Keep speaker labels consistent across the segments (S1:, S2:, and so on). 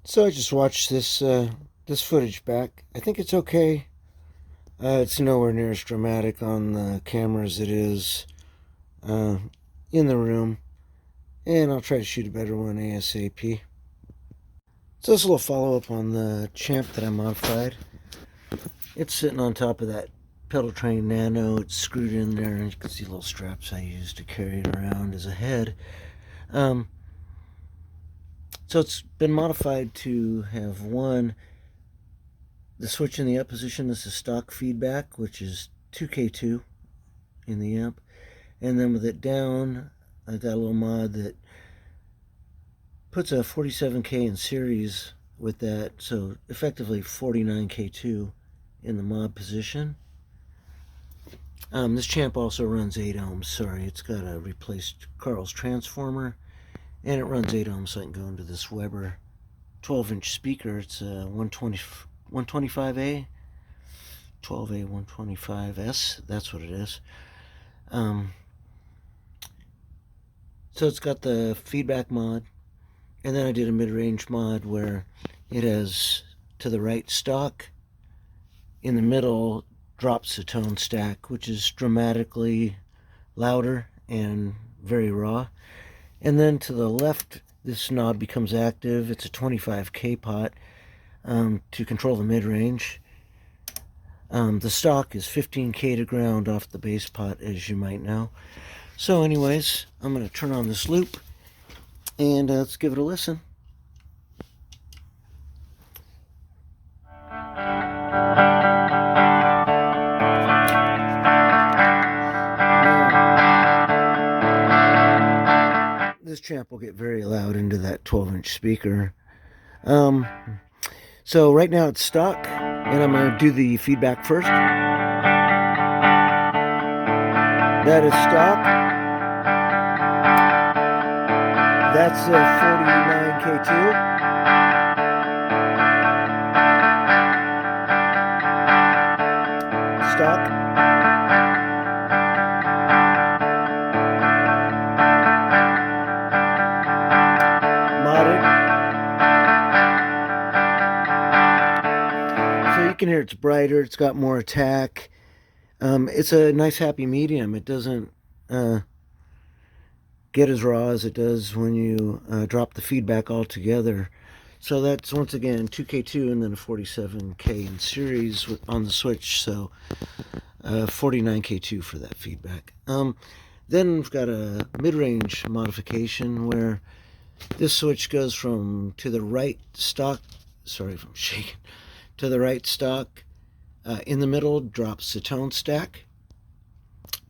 S1: So I just watched this footage back. I think it's okay. It's nowhere near as dramatic on the camera as it is uh, in the room, and I'll try to shoot a better one ASAP. So this is a little follow up on the Champ that I modified. It's sitting on top of that pedal train Nano. It's screwed in there, and you can see little straps I use to carry it around as a head. Um, so it's been modified to have the switch in the up position. This is stock feedback, which is 2K2 in the amp. And then with it down, I got a little mod that puts a 47K in series with that. So effectively 49K2 in the mod position. This Champ also runs 8 ohms. Sorry, it's got a replaced Carl's transformer. And it runs 8 ohms, so I can go into this Weber 12-inch speaker. It's a 125A, 12A 125S. That's what it is. So it's got the feedback mod, and then I did a mid-range mod where it has to the right stock. In the middle drops the tone stack, which is dramatically louder and very raw. And then to the left, this knob becomes active. It's a 25K pot to control the mid-range. The stock is 15K to ground off the bass pot, as you might know. So anyways, I'm going to turn on this loop, and let's give it a listen. This Champ will get very loud into that 12-inch speaker. So right now it's stock, and I'm going to do the feedback first. That is stock. That's a 49K2. Stock. Modded. So you can hear it's brighter, it's got more attack. It's a nice happy medium. It doesn't get as raw as it does when you drop the feedback altogether. So that's once again 2K2 and then a 47K in series on the switch. So 49K2 for that feedback. Then we've got a mid-range modification where this switch goes from to the right stock. Sorry if I'm shaking. To the right stock. In the middle drops the tone stack,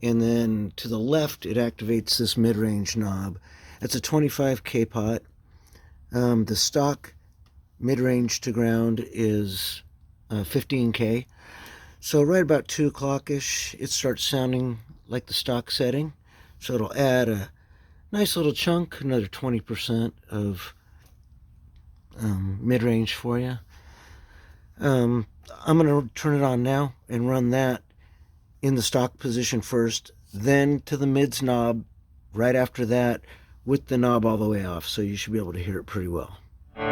S1: and then to the left it activates this mid-range knob. It's a 25K pot. The stock mid-range to ground is 15K. So right about 2 o'clock-ish it starts sounding like the stock setting. So it'll add a nice little chunk, another 20% of mid-range for you. I'm going to turn it on now and run that in the stock position first, then to the mids knob right after that with the knob all the way off, so you should be able to hear it pretty well. So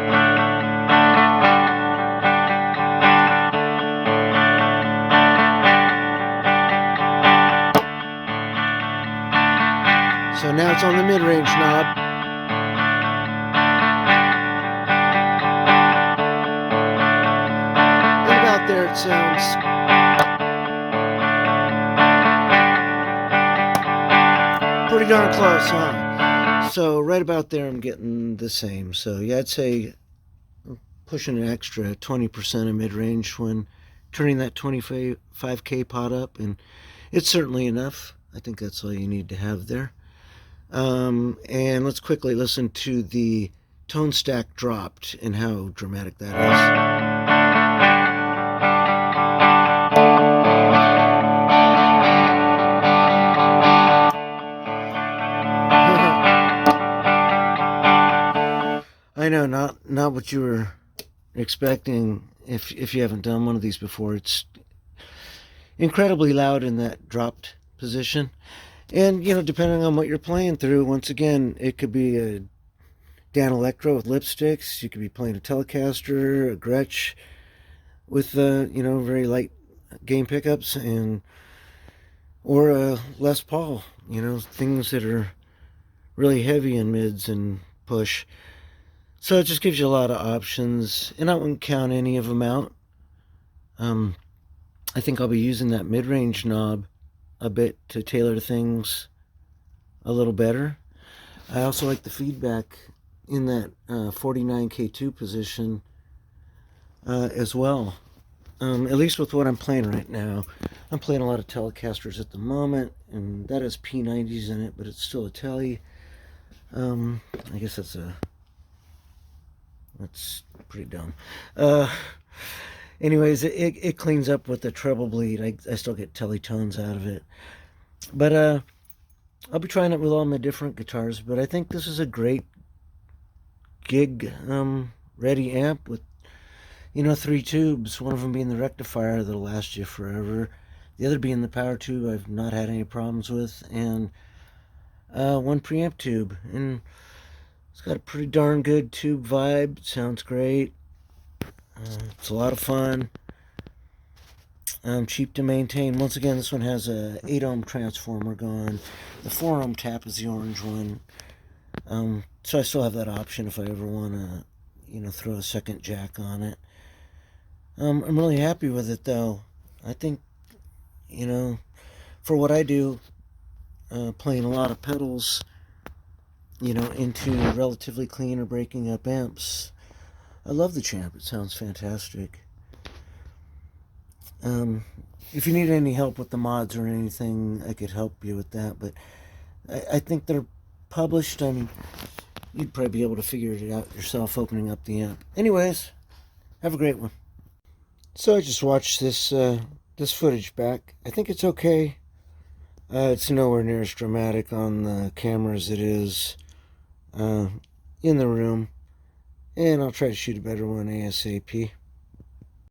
S1: now it's on the mid-range knob. There it sounds pretty darn close, huh? So right about there I'm getting the same. So yeah, I'd say pushing an extra 20% of mid-range when turning that 25K pot up, and it's certainly enough. I think that's all you need to have there. And let's quickly listen to the tone stack dropped and how dramatic that is. I know, not what you were expecting if you haven't done one of these before. It's incredibly loud in that dropped position. And, depending on what you're playing through, once again, it could be a Dan Electro with lipsticks. You could be playing a Telecaster, a Gretsch with very light gain pickups, and or a Les Paul. Things that are really heavy in mids and push. So it just gives you a lot of options, and I wouldn't count any of them out. I think I'll be using that mid-range knob a bit to tailor things a little better. I also like the feedback in that 49K2 position as well. At least with what I'm playing right now. I'm playing a lot of Telecasters at the moment, and that has P90s in it, but it's still a Tele. I guess that's pretty dumb. Anyways, it cleans up with the treble bleed. I still get teletones out of it. But I'll be trying it with all my different guitars. But I think this is a great gig ready amp with 3 tubes. One of them being the rectifier that'll last you forever. The other being the power tube I've not had any problems with. And one preamp tube. And it's got a pretty darn good tube vibe. It sounds great. It's a lot of fun. Cheap to maintain. Once again, this one has a 8 ohm transformer going. The 4 ohm tap is the orange one. So I still have that option if I ever want to, throw a second jack on it. I'm really happy with it though. I think, for what I do, playing a lot of pedals, into relatively clean or breaking up amps, I love the Champ. It sounds fantastic. If you need any help with the mods or anything, I could help you with that. But I think they're published. I mean, you'd probably be able to figure it out yourself opening up the amp. Anyways, have a great one. So I just watched this footage back. I think it's okay. It's nowhere near as dramatic on the camera as it is in the room. And I'll try to shoot a better one ASAP.